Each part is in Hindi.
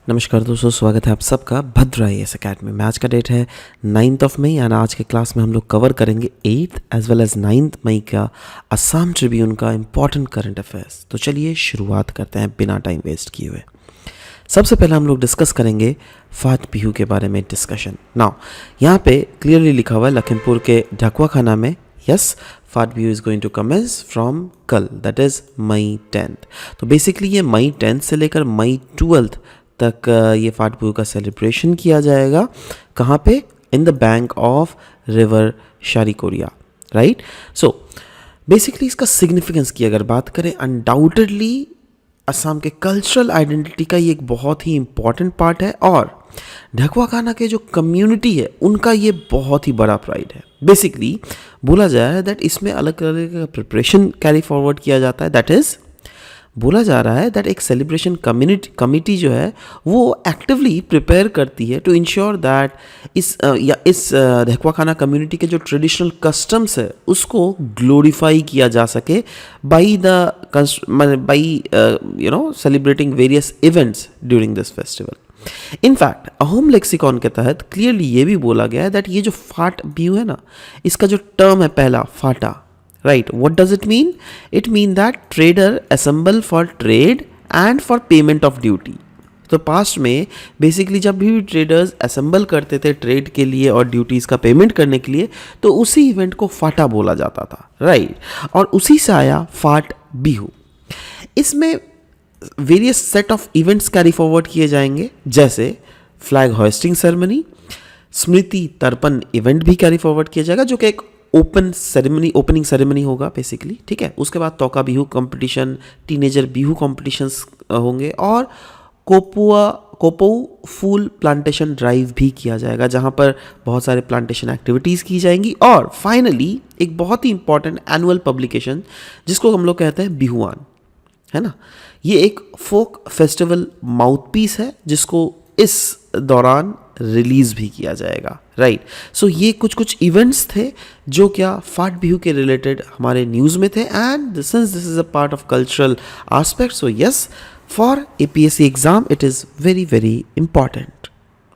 नमस्कार दोस्तों, स्वागत है आप सबका भद्र IAS अकेडमी में। आज का डेट है 9 मई एंड आज के क्लास में हम लोग कवर करेंगे 8 एज वेल एज 9 मई का असम ट्रिब्यून का इम्पॉर्टेंट करंट अफेयर्स। तो चलिए शुरुआत करते हैं बिना टाइम वेस्ट किए हुए। सबसे पहले हम लोग डिस्कस करेंगे फाट बिहू के बारे में डिस्कशन। नाउ यहाँ पे क्लियरली लिखा हुआ है लखीमपुर के ढकुआ खाना में, yes, Phat Bihu is going to commence from कल, दैट इज़ मई 10। तो बेसिकली ये मई 10 से लेकर मई 12 तक ये फाट बिहू का सेलिब्रेशन किया जाएगा। कहाँ पे? In the bank of river Sharikoria, right. So basically इसका सिग्निफिकेंस की अगर बात करें, अनडाउटेडली असम के कल्चरल आइडेंटिटी का ये एक बहुत ही इंपॉर्टेंट पार्ट है और ढकुआ खाना के जो कम्युनिटी है उनका ये बहुत ही बड़ा प्राइड है। बेसिकली बोला जाए दैट इसमें अलग अलग का प्रिपरेशन कैरी फॉरवर्ड किया जाता है। दैट इज़ बोला जा रहा है दैट एक सेलिब्रेशन कमिटी जो है वो एक्टिवली प्रिपेयर करती है टू इंश्योर दैट इस ढकुआ खाना कम्युनिटी के जो ट्रेडिशनल कस्टम्स है उसको ग्लोरीफाई किया जा सके by celebrating various events during this festival. In fact Ahom lexicon के तहत क्लियरली ये भी बोला गया है दैट ये जो फाट बिहू है ना, इसका जो टर्म है पहला फाटा, right, what does it mean? It mean that trader assemble for trade and for payment of duty. तो पास्ट में बेसिकली जब भी ट्रेडर्स असेंबल करते थे ट्रेड के लिए और ड्यूटीज़ का पेमेंट करने के लिए, तो उसी इवेंट को फाटा बोला जाता था, राइट। और उसी से आया फाट बिहू। इसमें various set of events carry forward किए जाएंगे, जैसे फ्लैग होइस्टिंग सेरेमनी, स्मृति तर्पण इवेंट भी कैरी फॉरवर्ड किया जाएगा जो कि एक ओपनिंग सेरेमनी होगा बेसिकली, ठीक है। उसके बाद तोका Bihu competition, teenager Bihu competitions होंगे और कोपोऊ फूल प्लांटेशन ड्राइव भी किया जाएगा जहां पर बहुत सारे प्लांटेशन एक्टिविटीज़ की जाएंगी। और फाइनली एक बहुत ही इंपॉर्टेंट एनुअल पब्लिकेशन जिसको हम लोग कहते हैं बिहुआन, है ना। ये एक फोक फेस्टिवल माउथपीस है जिसको इस दौरान रिलीज भी किया जाएगा, राइट। सो ये कुछ इवेंट्स थे जो क्या फाट बिहू के रिलेटेड हमारे न्यूज़ में थे and since this is a part of cultural aspect, so yes, for APSC exam it is very very important.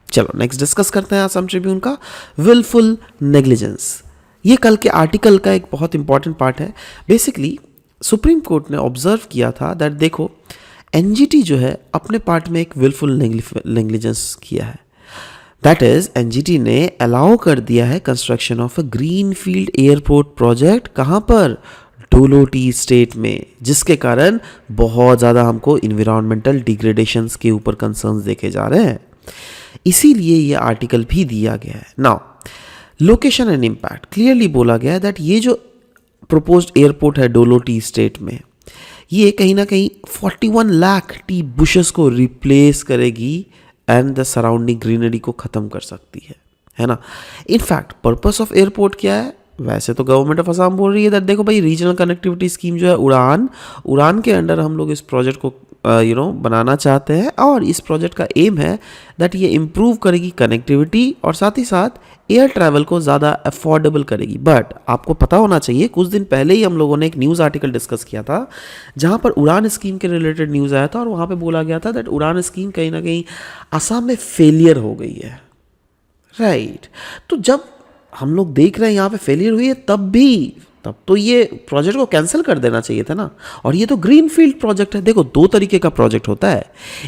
चलो नेक्स्ट डिस्कस करते हैं असम ट्रिब्यून का विलफुल नेग्लिजेंस। ये कल के आर्टिकल का एक बहुत इंपॉर्टेंट पार्ट है। बेसिकली सुप्रीम कोर्ट ने ऑब्जर्व किया था दैट देखो NGT जो है अपने पार्ट में एक विलफुल नेग्लिजेंस किया है। दैट इज NGT ने अलाउ कर दिया है construction of a green field airport project. कहाँ पर? डोलो टी स्टेट में, जिसके कारण बहुत ज़्यादा हमको इन्वायरमेंटल डिग्रेडेशंस के ऊपर कंसर्न्स देखे जा रहे हैं। इसीलिए ये आर्टिकल भी दिया गया है। Now location and impact clearly बोला गया है दैट ये जो प्रपोज्ड एयरपोर्ट है डोलो टी स्टेट में, ये कहीं ना कहीं 41 लाख टी बुशेस को रिप्लेस करेगी एंड द सराउंडिंग ग्रीनरी को ख़त्म कर सकती है ना। इनफैक्ट पर्पस ऑफ एयरपोर्ट क्या है? वैसे तो गवर्नमेंट ऑफ असम बोल रही है दैट देखो भाई रीजनल कनेक्टिविटी स्कीम जो है उड़ान के अंडर हम लोग इस प्रोजेक्ट को बनाना चाहते हैं और इस प्रोजेक्ट का एम है दैट ये इम्प्रूव करेगी कनेक्टिविटी और साथ ही साथ एयर ट्रैवल को ज़्यादा अफोर्डेबल करेगी। बट आपको पता होना चाहिए, कुछ दिन पहले ही हम लोगों ने एक न्यूज़ आर्टिकल डिस्कस किया था जहाँ पर उड़ान स्कीम के रिलेटेड न्यूज़ आया था और वहाँ पे बोला गया था दैट उड़ान स्कीम कहीं ना कहीं असम में फेलियर हो गई है, राइट। तो जब हम लोग देख रहे हैं यहाँ पे फेलियर हुई है तब तो ये प्रोजेक्ट को कैंसिल कर देना चाहिए था ना। और ये तो ग्रीन फील्ड प्रोजेक्ट है। देखो दो तरीके का प्रोजेक्ट होता है,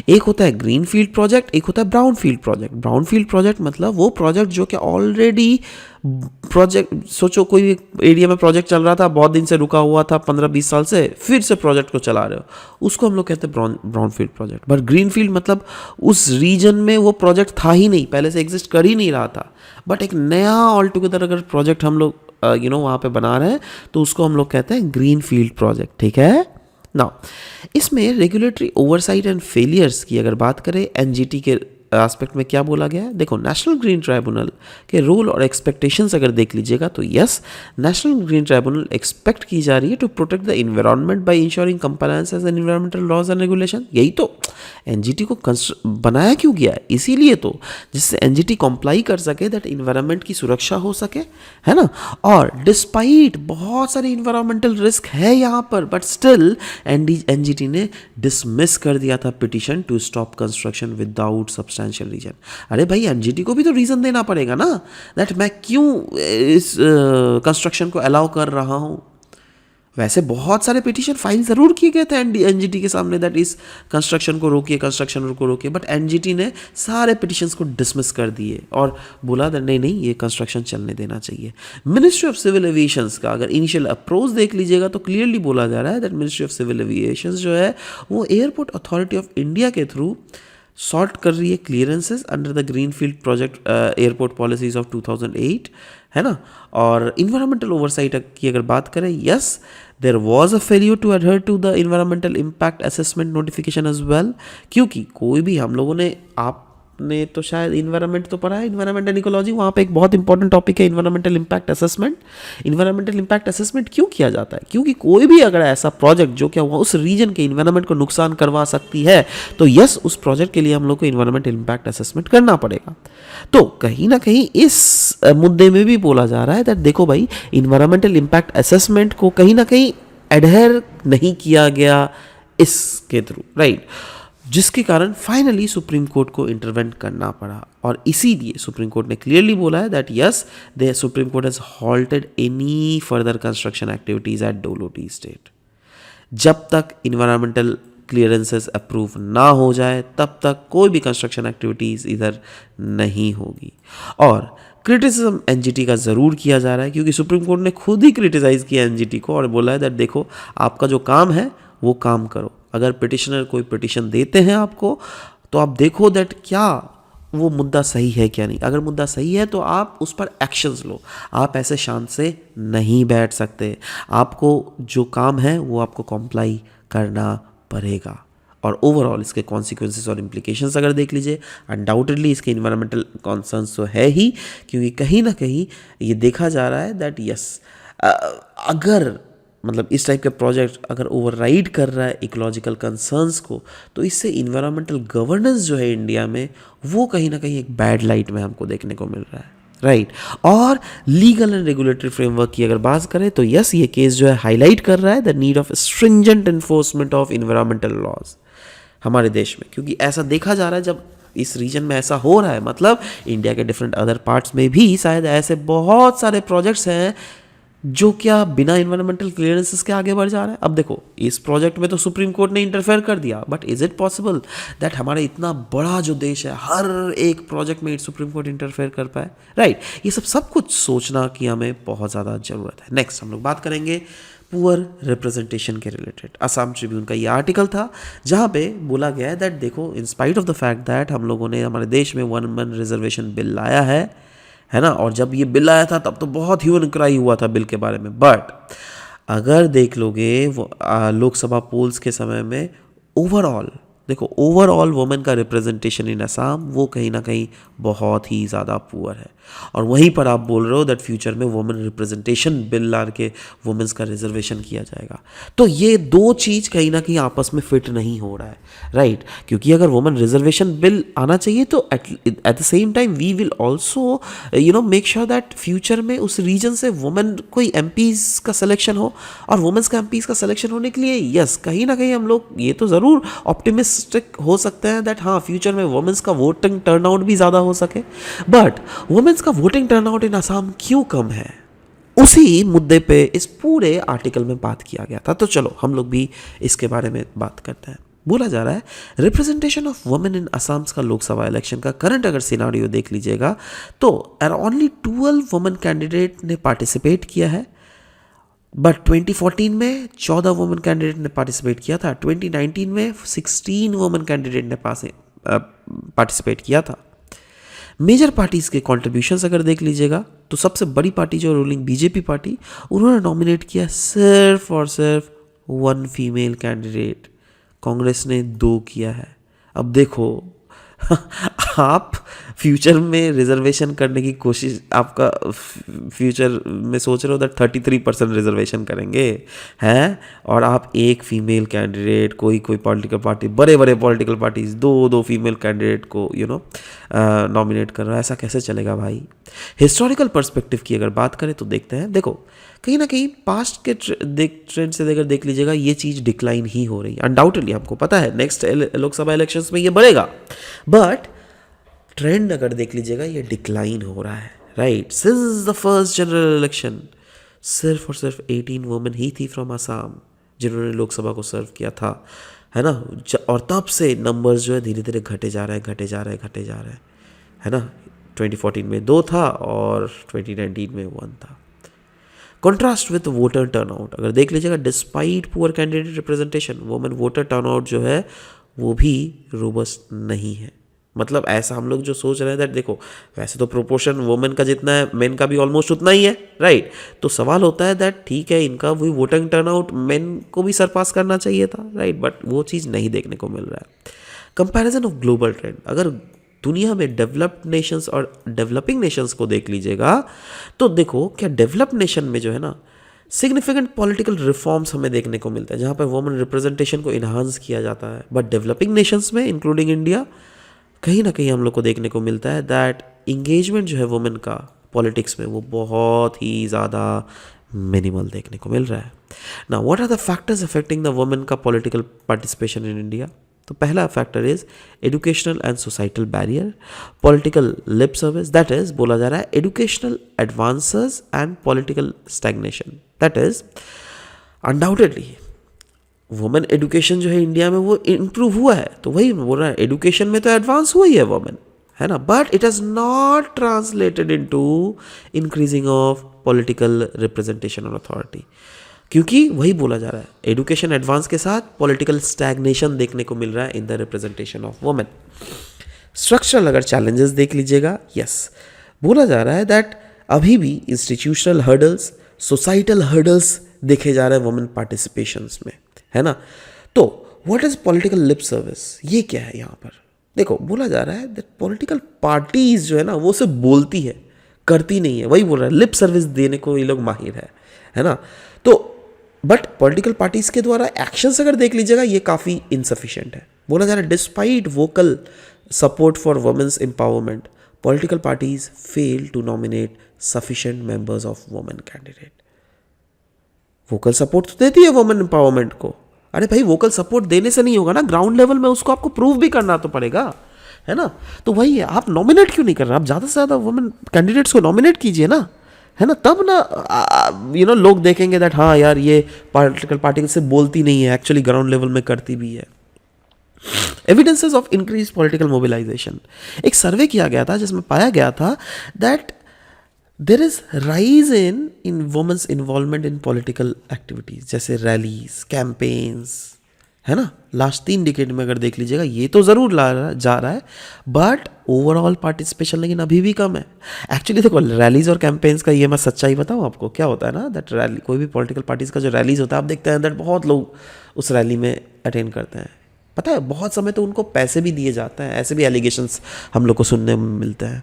एक होता है ग्रीन फील्ड प्रोजेक्ट, एक होता है brown field project. Brown field project मतलब वो प्रोजेक्ट जो कि ऑलरेडी प्रोजेक्ट, सोचो कोई एरिया में प्रोजेक्ट चल रहा था, बहुत दिन से रुका हुआ था, 15-20 साल से, फिर से प्रोजेक्ट को चला रहे हो, उसको हम लोग कहते हैं brown field project. But green field मतलब उस रीजन में वो प्रोजेक्ट था ही नहीं, पहले से एग्जिस्ट कर ही नहीं रहा था, बट एक नया ऑल टुगेदर अगर प्रोजेक्ट हम लोग वहाँ पे बना रहे हैं तो उसको हम लोग कहते हैं ग्रीन फील्ड प्रोजेक्ट, ठीक है ना। इसमें रेगुलेटरी ओवरसाइट एंड फेलियर्स की अगर बात करें NGT के एस्पेक्ट में क्या बोला गया है, देखो नेशनल ग्रीन ट्राइब्यूनल के रोल और एक्सपेक्टेशंस अगर देख लीजिएगा तो yes, national green tribunal expect की जा रही है to protect the environment by ensuring compliance as an environmental laws and regulation. यही तो एनजीटी को बनाया क्यों गया है, इसीलिए तो, जिससे एनजीटी कंप्लाई कर सके, दैट इन्वायरमेंट की सुरक्षा हो सके, है ना। और डिस्पाइट बहुत सारे इन्वायरमेंटल रिस्क है यहाँ पर, बट स्टिल एनजीटी ने डिसमिस कर दिया था petition to stop construction without substantial reason. अरे भाई एनजीटी को भी तो रीजन देना पड़ेगा ना, दैट मैं क्यों इस कंस्ट्रक्शन को अलाउ कर रहा हूँ। वैसे बहुत सारे पिटीशन फाइल ज़रूर किए गए थे एनजीटी के सामने, दैट इस कंस्ट्रक्शन को रोकिए, कंस्ट्रक्शन को रोकिए, बट एनजीटी ने सारे पिटीशंस को डिसमिस कर दिए और बोला दैट नहीं नहीं, ये कंस्ट्रक्शन चलने देना चाहिए। मिनिस्ट्री ऑफ सिविल एविएशंस का अगर इनिशियल अप्रोच देख लीजिएगा तो क्लियरली बोला जा रहा है that ministry of civil aviation जो है वो एयरपोर्ट अथॉरिटी ऑफ इंडिया के थ्रू सॉर्ट कर रही है clearances under the greenfield project airport policies of 2008, है ना। और इन्वायरमेंटल ओवरसाइट की अगर बात करें, yes there was a failure to adhere to the environmental impact assessment notification as well, क्योंकि कोई भी हम लोगों ने, आपने तो शायद इन्वायरमेंट तो पढ़ा है, इन्वायरमेंट एंड इकोलॉजी, वहाँ पे एक बहुत इंपॉर्टेंट टॉपिक है environmental impact assessment. Environmental impact assessment क्यों किया जाता है, क्योंकि कोई भी अगर ऐसा प्रोजेक्ट जो क्या हुआ उस रीजन के इन्वायरमेंट को नुकसान करवा सकती है, तो यस उस प्रोजेक्ट के लिए हम लोग को इन्वायरमेंटल इम्पैक्ट असेसमेंट करना पड़ेगा। तो कहीं ना कहीं इस मुद्दे में भी बोला जा रहा है दैट देखो भाई, इन्वायरमेंटल इम्पैक्ट असेसमेंट को कहीं ना कहीं एडहेयर नहीं किया गया इसके थ्रू, राइट, जिसके कारण फाइनली सुप्रीम कोर्ट को इंटरवेंट करना पड़ा। और इसीलिए सुप्रीम कोर्ट ने क्लियरली बोला है that yes the supreme court has halted any further construction activities at Doloti state. जब तक इन्वायरमेंटल क्लियरेंसेस अप्रूव ना हो जाए तब तक कोई भी कंस्ट्रक्शन एक्टिविटीज इधर नहीं होगी। और क्रिटिसिज्म एनजीटी का ज़रूर किया जा रहा है, क्योंकि सुप्रीम कोर्ट ने खुद ही क्रिटिसाइज़ किया एनजीटी को और बोला है दैट देखो आपका जो काम है वो काम करो। अगर पिटिशनर कोई पिटिशन देते हैं आपको, तो आप देखो दैट क्या वो मुद्दा सही है क्या नहीं। अगर मुद्दा सही है तो आप उस पर एक्शंस लो, आप ऐसे शांत से नहीं बैठ सकते। आपको जो काम है वो आपको कॉम्प्लाई करना पड़ेगा। और ओवरऑल इसके कॉन्सिक्वेंसेस और इम्प्लीकेशंस अगर देख लीजिए, अनडाउटेडली इसके इन्वायरमेंटल कॉन्सर्न्स तो है ही, क्योंकि कहीं ना कहीं ये देखा जा रहा है दैट यस अगर मतलब इस टाइप के प्रोजेक्ट अगर ओवरराइड कर रहा है इकोलॉजिकल कंसर्न्स को, तो इससे इन्वायरमेंटल गवर्नेंस जो है इंडिया में वो कहीं ना कहीं एक बैड लाइट में हमको देखने को मिल रहा है, राइट। और लीगल एंड रेगुलेटरी फ्रेमवर्क की अगर बात करें तो यस ये केस जो है हाईलाइट कर रहा है the need of stringent enforcement of environmental laws हमारे देश में, क्योंकि ऐसा देखा जा रहा है जब इस रीजन में ऐसा हो रहा है, मतलब इंडिया के डिफरेंट अदर पार्ट्स में भी शायद ऐसे बहुत सारे प्रोजेक्ट्स हैं जो क्या बिना इन्वायरमेंटल क्लियरेंसेस के आगे बढ़ जा रहा है। अब देखो इस प्रोजेक्ट में तो सुप्रीम कोर्ट ने इंटरफेयर कर दिया, but is it possible that हमारे इतना बड़ा जो देश है हर एक प्रोजेक्ट में सुप्रीम कोर्ट इंटरफेयर कर पाए, राइट। ये सब कुछ सोचना की हमें बहुत ज़्यादा ज़रूरत है। नेक्स्ट हम लोग बात करेंगे पुअर रिप्रेजेंटेशन के रिलेटेड। असम ट्रिब्यून का ये आर्टिकल था जहाँ पे बोला गया है दैट देखो in spite of the fact that हम लोगों ने हमारे देश में 1 रिजर्वेशन बिल लाया है ना, और जब ये बिल आया था तब तो बहुत ह्यू क्राई हुआ था बिल के बारे में, बट अगर देख लोगे लोकसभा पोल्स के समय में ओवरऑल देखो ओवरऑल वुमेन का रिप्रेजेंटेशन इन असम वो कहीं ना कहीं बहुत ही ज़्यादा पुअर है। और वहीं पर आप बोल रहे हो दैट फ्यूचर में वुमेन रिप्रेजेंटेशन बिल ला के वुमेन्स का रिजर्वेशन किया जाएगा, तो ये दो चीज़ कहीं ना कहीं आपस में फिट नहीं हो रहा है, राइट। क्योंकि अगर वुमेन रिजर्वेशन बिल आना चाहिए तो at the same time we will also make sure that future में उस रीजन से वुमेन कोई एमपीज का सिलेक्शन हो, और वुमेन्स का एमपीज का सिलेक्शन होने के लिए यस कहीं ना कहीं हम लोग ये तो ज़रूर ऑप्टिमिस्ट हो सकते हैं दैट हाँ फ्यूचर में वुमेन्स का वोटिंग टर्नआउट भी ज़्यादा हो सके, बट वुमेन्स का वोटिंग टर्नआउट इन असम क्यों कम है, उसी मुद्दे पे इस पूरे आर्टिकल में बात किया गया था। तो चलो हम लोग भी इसके बारे में बात करते हैं। बोला जा रहा है representation of women in Assam का लोकसभा इलेक्शन का करंट अगर सिनारियो देख लीजिएगा तो ओनली 12 वुमेन कैंडिडेट ने पार्टिसिपेट किया है, बट 2014 में 14 वुमेन कैंडिडेट ने पार्टिसिपेट किया था, 2019 में 16 वुमेन कैंडिडेट ने पार्टिसिपेट किया था। मेजर पार्टीज़ के कॉन्ट्रीब्यूशंस अगर देख लीजिएगा तो सबसे बड़ी पार्टी जो रूलिंग बीजेपी पार्टी, उन्होंने नॉमिनेट किया सिर्फ और सिर्फ 1 फीमेल कैंडिडेट, कांग्रेस ने 2 किया है। अब देखो आप फ्यूचर में रिजर्वेशन करने की कोशिश, आपका फ्यूचर में सोच रहे हो दैट 33% रिजर्वेशन करेंगे हैं, और आप एक फीमेल कैंडिडेट, कोई पॉलिटिकल पार्टी, बड़े बड़े पॉलिटिकल पार्टीज दो फीमेल कैंडिडेट को नॉमिनेट कर रहा है, ऐसा कैसे चलेगा भाई। हिस्टोरिकल पर्सपेक्टिव की अगर बात करें तो देखते हैं, देखो कहीं ना कहीं पास्ट के ट्रेंड से अगर देख लीजिएगा ये चीज़ डिक्लाइन ही हो रही है अनडाउटेडली। हमको पता है नेक्स्ट लोकसभा इलेक्शंस में ये बढ़ेगा, बट ट्रेंड अगर देख लीजिएगा ये डिक्लाइन हो रहा है, right. Since the first general election सिर्फ और सिर्फ 18 वुमेन ही थी फ्रॉम आसाम जिन्होंने लोकसभा को सर्व किया था, है ना। और तब से नंबर्स जो है धीरे धीरे घटे जा रहे हैं, है ना। 2014 में 2 था और 2019 में 1 था। कॉन्ट्रास्ट विथ वोटर टर्नआउट अगर देख लीजिएगा, despite poor candidate representation women voter turnout जो है वो भी रोबस्ट नहीं है। मतलब ऐसा हम लोग जो सोच रहे हैं दैट देखो वैसे तो प्रोपोर्शन वुमेन का जितना है मेन का भी ऑलमोस्ट उतना ही है, राइट। तो सवाल होता है दैट ठीक है इनका वही वोटिंग टर्नआउट मेन को भी सरपास करना चाहिए था, राइट, बट वो चीज़ नहीं देखने को मिल रहा है। कंपैरिजन ऑफ ग्लोबल ट्रेंड अगर दुनिया में डेवलप्ड नेशंस और डेवलपिंग नेशंस को देख लीजिएगा तो देखो क्या डेवलप्ड नेशन में जो है ना सिग्निफिकेंट पॉलिटिकल रिफॉर्म्स हमें देखने को मिलता है जहाँ पर वुमेन रिप्रेजेंटेशन को इन्हांस किया जाता है, बट डेवलपिंग नेशंस में इंक्लूडिंग इंडिया कहीं ना कहीं हम लोग को देखने को मिलता है दैट इंगेजमेंट जो है वुमेन का पॉलिटिक्स में वो बहुत ही ज़्यादा मिनिमल देखने को मिल रहा है। Now what are the factors affecting the women का पॉलिटिकल पार्टिसिपेशन इन इंडिया। तो पहला factor is educational and societal barrier, political lip service, that is बोला जा रहा है educational advances and political stagnation, that is undoubtedly women education जो है इंडिया में वो इम्प्रूव हुआ है, तो वही बोल रहा है एजुकेशन में तो एडवांस हुआ ही है वुमेन, है ना, but it has not translated into increasing of political representation और अथॉरिटी, क्योंकि वही बोला जा रहा है एजुकेशन एडवांस के साथ पॉलिटिकल स्टैग्नेशन देखने को मिल रहा है in the representation of women. Structural अगर चैलेंजेस देख लीजिएगा, यस बोला जा रहा है दैट अभी भी इंस्टीट्यूशनल हर्डल्स, सोसाइटल हर्डल्स देखे जा रहे हैं वुमेन पार्टिसिपेशंस में, है ना। तो what is political lip service, ये क्या है यहाँ पर। देखो बोला जा रहा है दैट पॉलिटिकल पार्टीज जो है ना वो सिर्फ बोलती है करती नहीं है, वही बोल रहा है लिप सर्विस देने को ये लोग माहिर है ना। तो बट पॉलिटिकल पार्टीज के द्वारा एक्शंस अगर देख लीजिएगा ये काफ़ी इनसफिशिएंट है। बोला जा रहा है despite vocal support for women's empowerment political parties fail to nominate sufficient members of women candidate. Vocal support तो देती है वुमेन एम्पावरमेंट को, अरे भाई वोकल सपोर्ट देने से नहीं होगा ना, ग्राउंड लेवल में उसको आपको प्रूव भी करना तो पड़ेगा, है ना। तो वही है, आप नॉमिनेट क्यों नहीं कर रहे, आप ज़्यादा से ज़्यादा वुमेन कैंडिडेट्स को नॉमिनेट कीजिए ना, है ना, तब ना लोग देखेंगे दैट हाँ यार ये पॉलिटिकल पार्टी से बोलती नहीं है, एक्चुअली ग्राउंड लेवल में करती भी है। Evidences of increase political mobilisation, एक सर्वे किया गया था जिसमें पाया गया था that there is rise in women's involvement in political activities जैसे रैलीज, कैंपेन्स, है ना। लास्ट 3 डिकेड में अगर देख लीजिएगा ये तो ज़रूर जा रहा है, बट ओवरऑल पार्टिसिपेशन लेकिन अभी भी कम है। एक्चुअली देखो रैलीज और कैंपेन्स का ये मैं सच्चाई बताऊँ आपको, क्या होता है ना दैट रैली, कोई भी पॉलिटिकल पार्टीज का जो रैलीज होता है आप देखते हैं दैट बहुत लोग उस रैली में अटेंड करते हैं, पता है बहुत समय तो उनको पैसे भी दिए जाते हैं, ऐसे भी एलिगेशंस हम लोग को सुनने में मिलते हैं,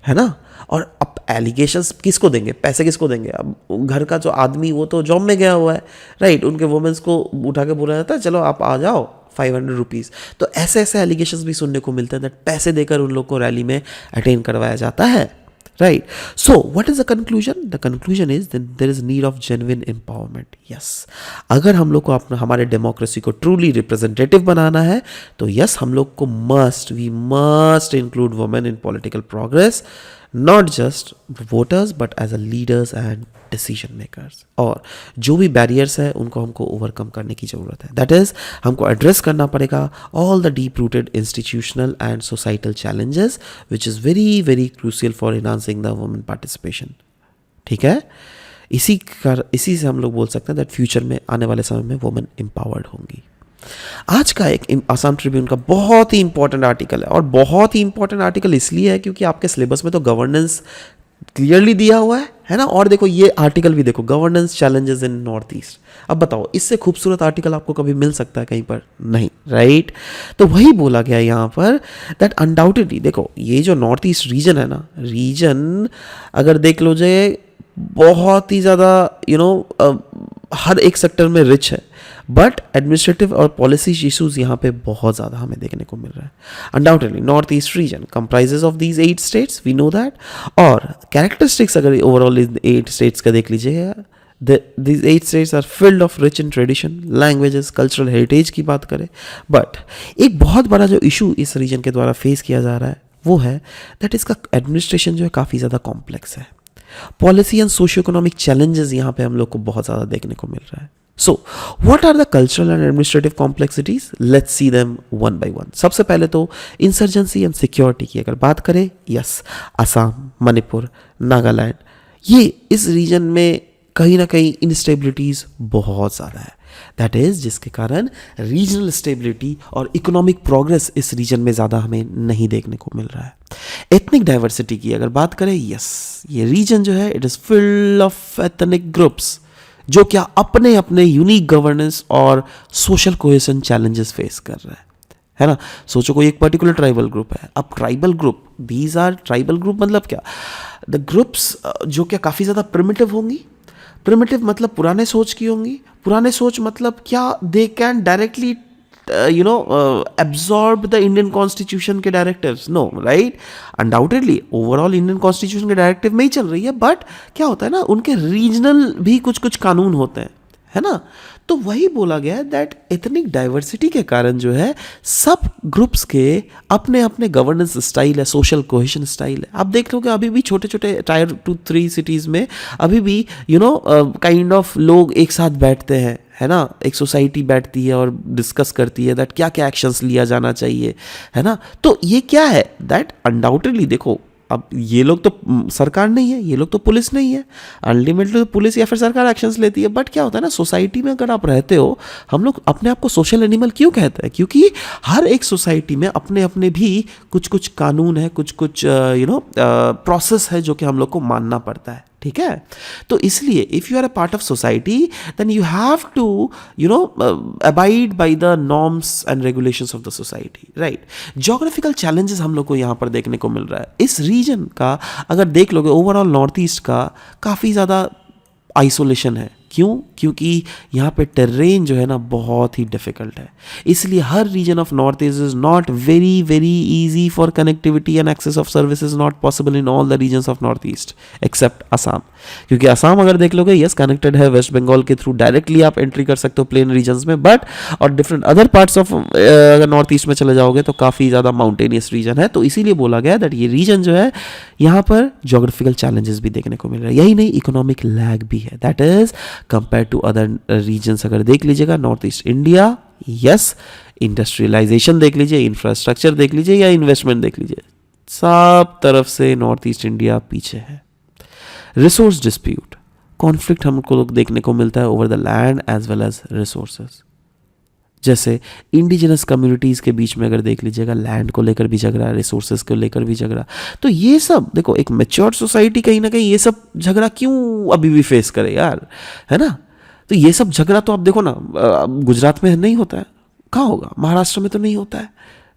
है ना। और अब एलिगेशंस किसको देंगे, पैसे किसको देंगे, अब घर का जो आदमी वो तो जॉब में गया हुआ है, राइट, उनके वुमेन्स को उठा के बोला जाता है चलो आप आ जाओ 500 रुपीज़। तो ऐसे ऐसे एलिगेशंस भी सुनने को मिलते हैं दैट पैसे देकर उन लोग को रैली में अटेंड करवाया जाता है, right. So what is the conclusion, the conclusion is there is need of genuine empowerment. Yes, अगर हम लोग को अपना हमारे डेमोक्रेसी को ट्रूली रिप्रेजेंटेटिव बनाना है तो यस हम लोग को we must include women in political progress, not just voters but as a leaders and decision makers. और जो भी बैरियर्स है उनको हमको ओवरकम करने की ज़रूरत है, दैट इज़ हमको एड्रेस करना पड़ेगा all the deep rooted institutional and societal challenges which is very very crucial for enhancing the women participation. ठीक है, इसी से हम लोग बोल सकते हैं दैट फ्यूचर में आने वाले समय में वुमेन एम्पावर्ड होंगी। आज का एक आसाम ट्रिब्यून का बहुत ही इंपॉर्टेंट आर्टिकल है, और बहुत ही इंपॉर्टेंट आर्टिकल इसलिए है क्योंकि आपके सिलेबस में तो गवर्नेंस क्लियरली दिया हुआ है ना। और देखो ये आर्टिकल भी देखो, governance challenges in north east. अब बताओ इससे खूबसूरत आर्टिकल आपको कभी मिल सकता है कहीं पर? नहीं, राइट। तो वही बोला गया यहाँ पर दैट अनडाउटेडली देखो ये जो नॉर्थ ईस्ट रीजन है ना, रीजन अगर देख लो जाए बहुत ही ज़्यादा हर एक सेक्टर में रिच है, बट एडमिनिस्ट्रेटिव और पॉलिसी इशूज़ यहाँ पे बहुत ज़्यादा हमें देखने को मिल रहा है। Undoubtedly north east region comprises of these 8 states, we know that. और कैरेक्टरिस्टिक्स अगर ओवरऑल इन 8 स्टेट्स का देख लीजिएगा, these 8 states are filled of rich in tradition, languages, cultural heritage की बात करें। बट एक बहुत बड़ा जो इशू इस रीजन के द्वारा फेस किया जा रहा है वो है दैट इसका एडमिनिस्ट्रेशन जो है काफ़ी ज़्यादा कॉम्प्लेक्स है। Policy and socio economic challenges यहाँ पे हम लोग को बहुत ज़्यादा देखने को मिल रहा है। So what are the cultural and administrative complexities? Let's see them one by one. सबसे पहले तो इंसर्जेंसी एंड सिक्योरिटी की अगर बात करें, यस, असम, मणिपुर, नागालैंड, ये इस रीजन में कहीं ना कहीं इंस्टेबिलिटीज बहुत ज़्यादा है। दैट इज़ जिसके कारण रीजनल स्टेबिलिटी और इकोनॉमिक प्रोग्रेस इस रीजन में ज़्यादा हमें नहीं देखने को मिल रहा है। एथनिक डाइवर्सिटी की अगर बात करें, यस, ये रीजन जो है it is full of ethnic groups जो क्या अपने अपने यूनिक गवर्नेंस और सोशल कोहेशन चैलेंजेस फेस कर रहा है ना। सोचो कोई एक पर्टिकुलर ट्राइबल ग्रुप है, अब tribal group, these are tribal group मतलब क्या, द ग्रुप्स जो क्या काफ़ी ज़्यादा प्रिमिटिव होंगी। प्रिमिटिव मतलब पुराने सोच की होंगी। पुराने सोच मतलब क्या, they can directly absorb the Indian Constitution के directives, no, right? Undoubtedly overall Indian Constitution के directive में ही चल रही है, but क्या होता है ना, उनके रीजनल भी कुछ कुछ कानून होते हैं, है ना। तो वही बोला गया है दैट एथनिक डाइवर्सिटी के कारण जो है सब ग्रुप्स के अपने अपने गवर्नेंस स्टाइल है, सोशल कोहेशन स्टाइल है। आप देख लोगे अभी भी छोटे छोटे टायर 2-3 सिटीज़ में अभी भी काइंड ऑफ लोग एक साथ बैठते हैं, है ना। एक सोसाइटी बैठती है और डिस्कस करती है दैट क्या क्या एक्शंस लिया जाना चाहिए, है ना। तो ये क्या है दैट अनडाउटेडली देखो, अब ये लोग तो सरकार नहीं है, ये लोग तो पुलिस नहीं है, अल्टीमेटली तो पुलिस या फिर सरकार एक्शंस लेती है। बट क्या होता है ना, सोसाइटी में अगर आप रहते हो, हम लोग अपने आप को सोशल एनिमल क्यों कहते हैं? क्योंकि हर एक सोसाइटी में अपने अपने भी कुछ कुछ कानून है, कुछ कुछ प्रोसेस है जो कि हम लोग को मानना पड़ता है, ठीक है। तो इसलिए if you are a part of society then you have to abide by the norms and regulations of the society, right. Geographical challenges हम लोग को यहाँ पर देखने को मिल रहा है। इस रीजन का अगर देख लोगे ओवरऑल नॉर्थ ईस्ट का काफ़ी ज़्यादा आइसोलेशन है। क्यों? क्योंकि यहाँ पे टेरेन जो है ना बहुत ही डिफिकल्ट है, इसलिए हर region of north east is not very very easy for connectivity and access of services not possible in all the regions of north east except Assam. क्योंकि असम अगर देख लोगे यस कनेक्टेड है वेस्ट बंगाल के थ्रू, डायरेक्टली आप एंट्री कर सकते हो प्लेन रीजन्स में, बट और डिफरेंट अदर पार्ट्स ऑफ अगर नॉर्थ ईस्ट में चले जाओगे तो काफ़ी ज़्यादा माउंटेनियस रीजन है। तो इसीलिए बोला गया दैट ये रीजन जो है यहाँ पर जोग्राफिकल चैलेंजेस भी देखने को मिल रहा है। यही नहीं, इकोनॉमिक लैग भी है, that is compare to other regions. अगर देख लीजिएगा north east India, yes, industrialisation देख लीजिए, इंफ्रास्ट्रक्चर देख लीजिए या इन्वेस्टमेंट देख लीजिए, सब तरफ से नॉर्थ ईस्ट इंडिया पीछे है। रिसोर्स डिस्प्यूट, कॉन्फ्लिक्ट हमको देखने को मिलता है over the land as well as resources. जैसे इंडिजिनस कम्युनिटीज़ के बीच में अगर देख लीजिएगा लैंड को लेकर भी झगड़ा, रिसोर्सेज को लेकर भी झगड़ा। तो ये सब देखो, एक मैच्योर सोसाइटी कहीं ना कहीं ये सब झगड़ा क्यों अभी भी फेस करे यार, है ना। तो ये सब झगड़ा तो आप देखो ना, गुजरात में नहीं होता है, कहाँ होगा, महाराष्ट्र में तो नहीं होता है,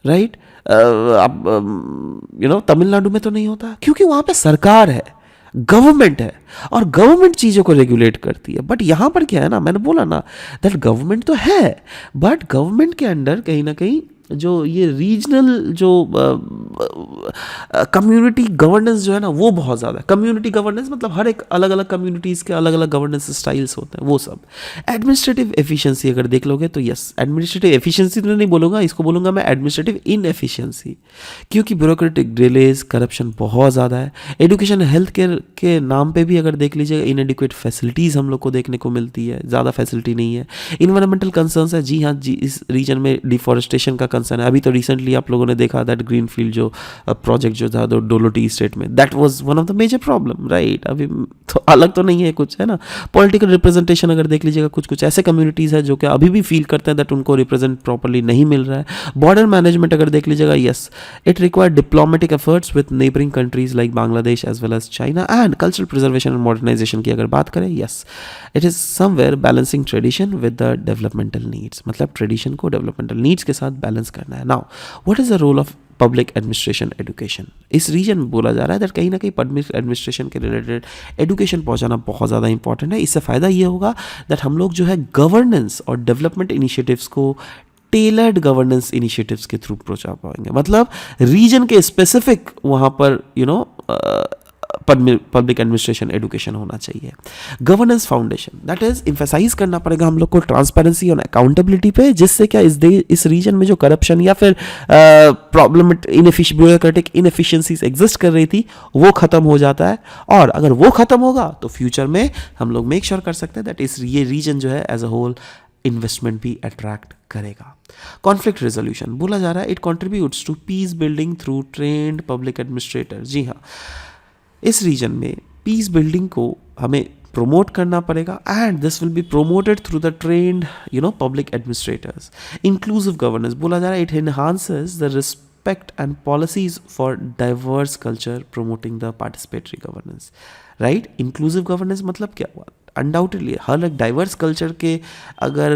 राइट, अब तमिलनाडु में तो नहीं होता, क्योंकि वहाँ पे सरकार है, गवर्नमेंट है और गवर्नमेंट चीज़ों को रेगुलेट करती है। बट यहाँ पर क्या है ना, मैंने बोला ना दैट गवर्नमेंट तो है, बट गवर्नमेंट के अंडर कहीं ना कहीं जो ये रीजनल जो कम्युनिटी गवर्नेंस जो है ना वो बहुत ज़्यादा है। कम्युनिटी गवर्नेंस मतलब हर एक अलग अलग कम्युनिटीज़ के अलग अलग गवर्नेंस स्टाइल्स होते हैं, वो सब। एडमिनिस्ट्रेटिव एफिशिएंसी अगर देख लोगे तो यस, एडमिनिस्ट्रेटिव एफिशिएंसी तो नहीं बोलूँगा, इसको बोलूँगा मैं एडमिनिस्ट्रेटिव इनएफिशिएंसी, क्योंकि ब्यूरोक्रेटिक डिलेज, करप्शन बहुत ज़्यादा है। एजुकेशन हेल्थ केयर के नाम पर भी अगर देख लीजिएगा इनएडिक्वेट फैसिलिटीज़ हम लोग को देखने को मिलती है, ज़्यादा फैसिलिटी नहीं है। इन्वायरमेंटल कंसर्न्स है, जी हाँ जी, इस रीजन में डिफॉरेस्टेशन का कंसर्न है। अभी तो रिसेंटली आप लोगों ने देखा दैट ग्रीन फील्ड जो प्रोजेक्ट जो था डोलोटी स्टेट में, that was one of the major problem, right. अभी तो अलग तो नहीं है कुछ, है ना। पॉलिटिकल रिप्रेजेंटेशन अगर देख लीजिएगा, कुछ कुछ ऐसे कम्युनिटीज़ है जो कि अभी भी फील करते हैं दैट उनको रिप्रेजेंट प्रॉपरली नहीं मिल रहा है। बॉर्डर मैनेजमेंट अगर देख लीजिएगा, yes, it require diplomatic efforts with neighbouring countries like Bangladesh as well as China. And cultural preservation and modernisation की अगर बात करें, yes, it is somewhere balancing tradition with the developmental needs, मतलब ट्रेडिशन को डेवलपमेंटल नीड्स के साथ बैलेंस करना है। Now what is the role of public administration education? इस रीजन में बोला जा रहा है दैट कहीं ना कहीं पब्लिक एडमिनिस्ट्रेशन के रिलेटेड एजुकेशन पहुंचाना बहुत ज़्यादा इंपॉर्टेंट है। इससे फ़ायदा ये होगा दैट हम लोग जो है गवर्नेंस और डेवलपमेंट इनिशिएटिव्स को टेलर्ड गवर्नेंस इनिशिएटिव्स के थ्रू पहुंचा पाएंगे, मतलब रीजन के स्पेसिफिक वहाँ पर पब्लिक एडमिनिस्ट्रेशन एजुकेशन होना चाहिए। Governance foundation, that is emphasise करना पड़ेगा हम लोग को ट्रांसपेरेंसी और अकाउंटेबिलिटी पे, जिससे क्या इस रीजन में जो करप्शन या फिर प्रॉब्लम ब्यूरोक्रेटिक इनएफिशिएंसीज एग्जिस्ट कर रही थी वो खत्म हो जाता है। और अगर वो खत्म होगा तो फ्यूचर में हम लोग मेक श्योर कर सकते हैं दैट ये रीजन जो है एज अ होल इन्वेस्टमेंट भी अट्रैक्ट करेगा। कॉन्फ्लिक्ट रेजोल्यूशन बोला जा रहा है, it contributes to peace building through trained public administrator. जी हाँ, इस रीजन में पीस बिल्डिंग को हमें प्रमोट करना पड़ेगा, and this will be promoted through the trained public administrators. Inclusive governance बोला जा रहा है, it enhances the respect and policies for diverse culture promoting the participatory governance, right. Inclusive governance मतलब क्या हुआ? अनडाउटेडली हर एक डाइवर्स कल्चर के अगर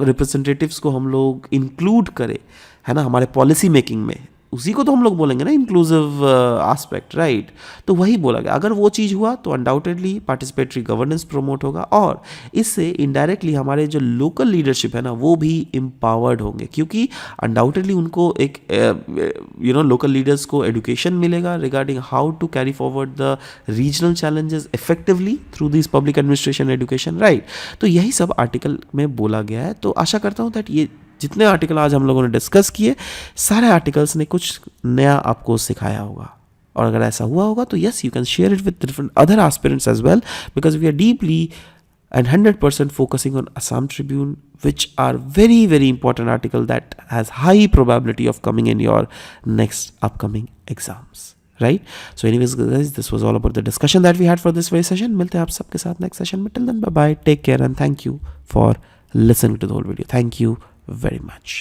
रिप्रेजेंटेटिव्स को हम लोग इंक्लूड करें, है ना, हमारे पॉलिसी मेकिंग में, उसी को तो हम लोग बोलेंगे ना इंक्लूसिव एस्पेक्ट, राइट। तो वही बोला गया, अगर वो चीज़ हुआ तो अनडाउटेडली पार्टिसिपेटरी गवर्नेंस प्रमोट होगा, और इससे इनडायरेक्टली हमारे जो लोकल लीडरशिप है ना वो भी एम्पावर्ड होंगे, क्योंकि अनडाउटेडली उनको एक लोकल लीडर्स को एजुकेशन मिलेगा regarding how to carry forward the regional challenges effectively through this public administration education, right. तो यही सब आर्टिकल में बोला गया है। तो आशा करता हूँ दैट ये जितने आर्टिकल आज हम लोगों ने डिस्कस किए, सारे आर्टिकल्स ने कुछ नया आपको सिखाया होगा, और अगर ऐसा हुआ होगा तो yes, you can share it with different other aspirants as well, because we are deeply and 100% focusing on Assam Tribune, which are very, very important article that has high probability of coming in your next upcoming exams, right? So anyways guys, this was all about the discussion that we had for this very session. मिलते हैं आप सबके साथ next session में. Till then, bye bye, take care, and thank you for listening to the whole video. Thank you very much.